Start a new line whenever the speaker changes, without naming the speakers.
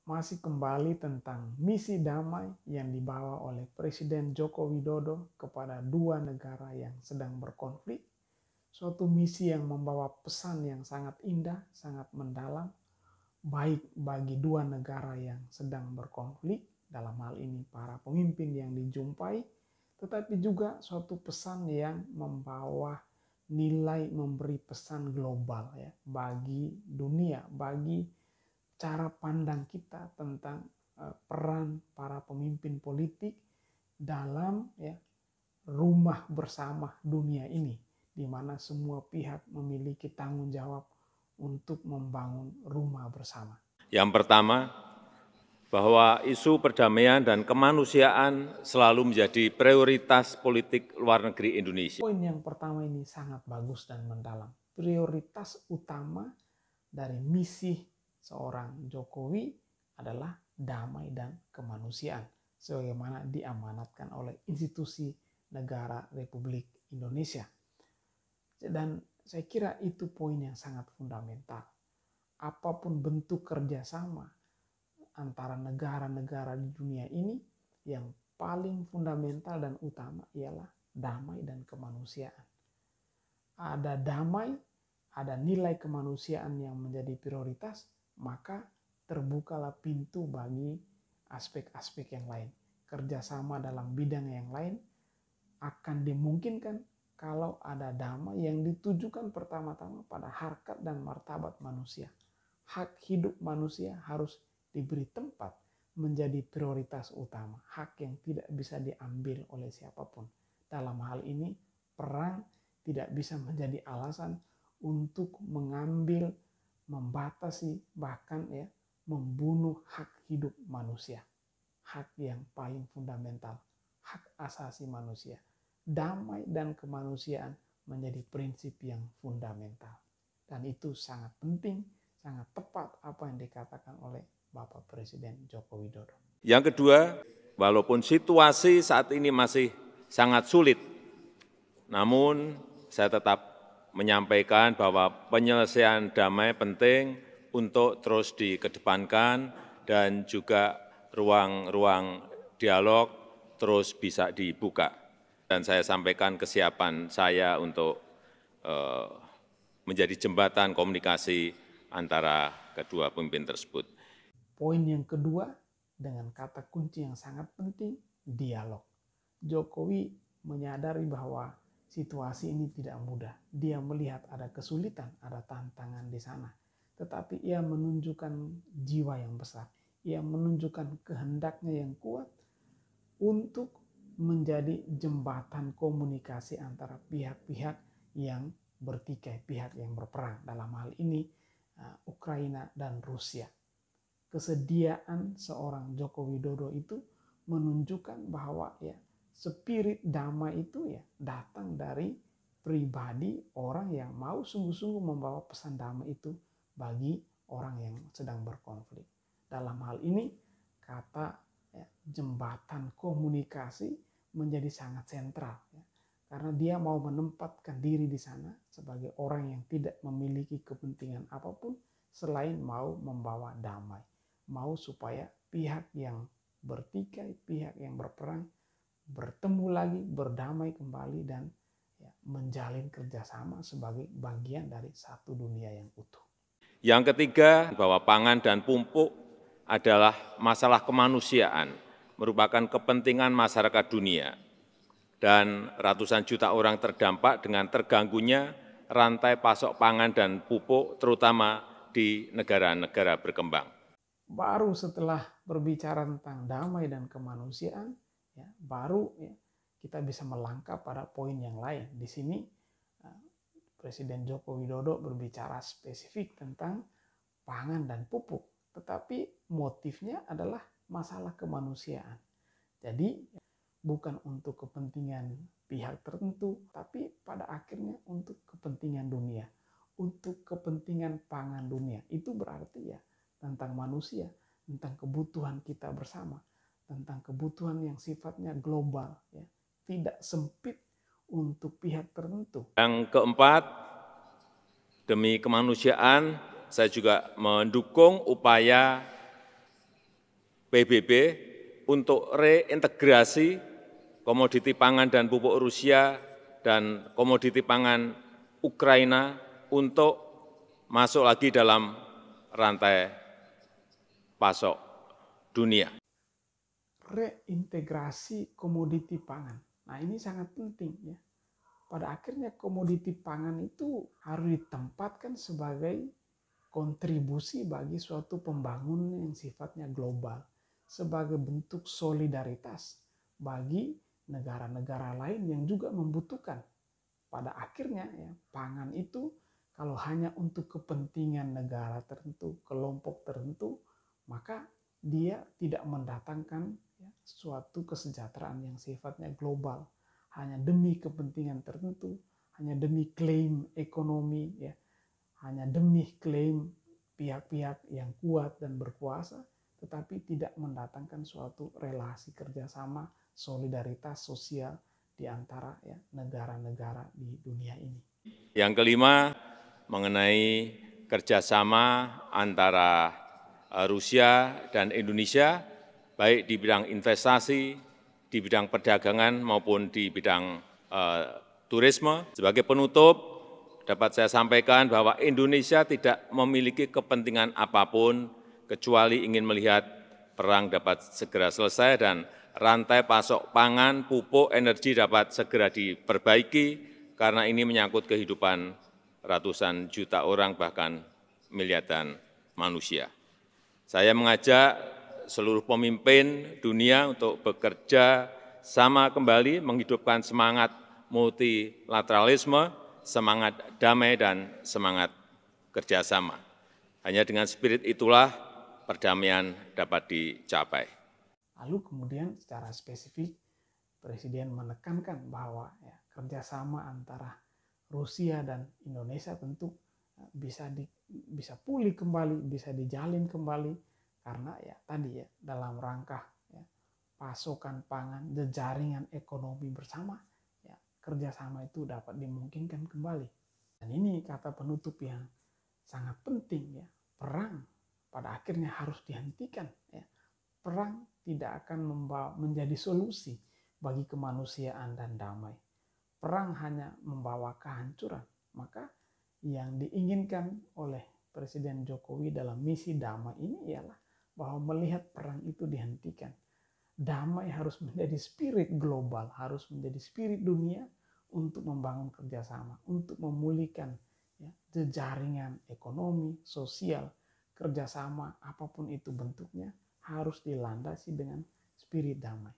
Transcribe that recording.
masih kembali tentang misi damai yang dibawa oleh Presiden Joko Widodo kepada dua negara yang sedang berkonflik. Suatu misi yang membawa pesan yang sangat indah, sangat mendalam, baik bagi dua negara yang sedang berkonflik, dalam hal ini para pemimpin yang dijumpai, tetapi juga suatu pesan yang membawa nilai, memberi pesan global ya bagi dunia, bagi cara pandang kita tentang peran para pemimpin politik dalam rumah bersama dunia ini, di mana semua pihak memiliki tanggung jawab untuk membangun rumah bersama.
Yang pertama, bahwa isu perdamaian dan kemanusiaan selalu menjadi prioritas politik luar negeri Indonesia.
Poin yang pertama ini sangat bagus dan mendalam. Prioritas utama dari misi seorang Jokowi adalah damai dan kemanusiaan, sebagaimana diamanatkan oleh institusi negara Republik Indonesia. Dan saya kira itu poin yang sangat fundamental. Apapun bentuk kerjasama antara negara-negara di dunia ini, yang paling fundamental dan utama ialah damai dan kemanusiaan. Ada damai, ada nilai kemanusiaan yang menjadi prioritas, maka terbukalah pintu bagi aspek-aspek yang lain. Kerjasama dalam bidang yang lain akan dimungkinkan kalau ada damai yang ditujukan pertama-tama pada harkat dan martabat manusia. Hak hidup manusia harus diberi tempat menjadi prioritas utama. Hak yang tidak bisa diambil oleh siapapun. Dalam hal ini, perang tidak bisa menjadi alasan untuk mengambil, membatasi, bahkan membunuh hak hidup manusia. Hak yang paling fundamental, hak asasi manusia. Damai dan kemanusiaan menjadi prinsip yang fundamental. Dan itu sangat penting, sangat tepat apa yang dikatakan oleh Bapak Presiden Joko Widodo.
Yang kedua, walaupun situasi saat ini masih sangat sulit, namun saya tetap menyampaikan bahwa penyelesaian damai penting untuk terus dikedepankan dan juga ruang-ruang dialog terus bisa dibuka. Dan saya sampaikan kesiapan saya untuk menjadi jembatan komunikasi antara kedua pemimpin tersebut.
Poin yang kedua, dengan kata kunci yang sangat penting, dialog. Jokowi menyadari bahwa situasi ini tidak mudah. Dia melihat ada kesulitan, ada tantangan di sana. Tetapi ia menunjukkan jiwa yang besar. Ia menunjukkan kehendaknya yang kuat untuk menjadi jembatan komunikasi antara pihak-pihak yang bertikai, pihak yang berperang. Dalam hal ini Ukraina dan Rusia. Kesediaan seorang Joko Widodo itu menunjukkan bahwa spirit damai itu datang dari pribadi orang yang mau sungguh-sungguh membawa pesan damai itu bagi orang yang sedang berkonflik. Dalam hal ini kata jembatan komunikasi menjadi sangat sentral karena dia mau menempatkan diri di sana sebagai orang yang tidak memiliki kepentingan apapun selain mau membawa damai, mau supaya pihak yang bertikai, pihak yang berperang bertemu lagi, berdamai kembali dan menjalin kerjasama sebagai bagian dari satu dunia yang utuh.
Yang ketiga, bahwa pangan dan pupuk adalah masalah kemanusiaan, merupakan kepentingan masyarakat dunia, dan ratusan juta orang terdampak dengan terganggunya rantai pasok pangan dan pupuk, terutama di negara-negara berkembang.
Baru setelah berbicara tentang damai dan kemanusiaan, baru kita bisa melangkah pada poin yang lain. Di sini Presiden Joko Widodo berbicara spesifik tentang pangan dan pupuk, tetapi motifnya adalah masalah kemanusiaan. Jadi bukan untuk kepentingan pihak tertentu, tapi pada akhirnya untuk kepentingan dunia, untuk kepentingan pangan dunia. Itu berarti tentang manusia, tentang kebutuhan kita bersama, tentang kebutuhan yang sifatnya global, tidak sempit untuk pihak tertentu.
Yang keempat, demi kemanusiaan, saya juga mendukung upaya PBB untuk reintegrasi komoditi pangan dan pupuk Rusia dan komoditi pangan Ukraina untuk masuk lagi dalam rantai pasok dunia.
Reintegrasi komoditi pangan. Nah, ini sangat penting ya. Pada akhirnya komoditi pangan itu harus ditempatkan sebagai kontribusi bagi suatu pembangunan yang sifatnya global, sebagai bentuk solidaritas bagi negara-negara lain yang juga membutuhkan. Pada akhirnya ya, pangan itu kalau hanya untuk kepentingan negara tertentu, kelompok tertentu, maka dia tidak mendatangkan ya, suatu kesejahteraan yang sifatnya global, hanya demi kepentingan tertentu, hanya demi klaim ekonomi, ya, hanya demi klaim pihak-pihak yang kuat dan berkuasa, tetapi tidak mendatangkan suatu relasi kerjasama, solidaritas sosial di antara ya, negara-negara di dunia ini.
Yang kelima, mengenai kerjasama antara Rusia dan Indonesia, baik di bidang investasi, di bidang perdagangan maupun di bidang turisme. Sebagai penutup, dapat saya sampaikan bahwa Indonesia tidak memiliki kepentingan apapun kecuali ingin melihat perang dapat segera selesai dan rantai pasok pangan, pupuk, energi dapat segera diperbaiki karena ini menyangkut kehidupan ratusan juta orang bahkan miliaran manusia. Saya mengajak seluruh pemimpin dunia untuk bekerja sama kembali menghidupkan semangat multilateralisme, semangat damai dan semangat kerjasama. Hanya dengan spirit itulah perdamaian dapat dicapai.
Lalu kemudian secara spesifik Presiden menekankan bahwa ya, kerjasama antara Rusia dan Indonesia tentu bisa pulih kembali, bisa dijalin kembali karena ya tadi ya dalam rangka ya, pasokan pangan, jejaringan ekonomi bersama, ya, kerjasama itu dapat dimungkinkan kembali. Dan ini kata penutup yang sangat penting ya, perang pada akhirnya harus dihentikan. Ya. Perang tidak akan menjadi solusi bagi kemanusiaan dan damai. Perang hanya membawa kehancuran. Maka yang diinginkan oleh Presiden Jokowi dalam misi damai ini ialah bahwa melihat perang itu dihentikan. Damai harus menjadi spirit global, harus menjadi spirit dunia untuk membangun kerjasama, untuk memulihkan ya, jejaringan ekonomi, sosial, kerjasama apapun itu bentuknya harus dilandasi dengan spirit damai.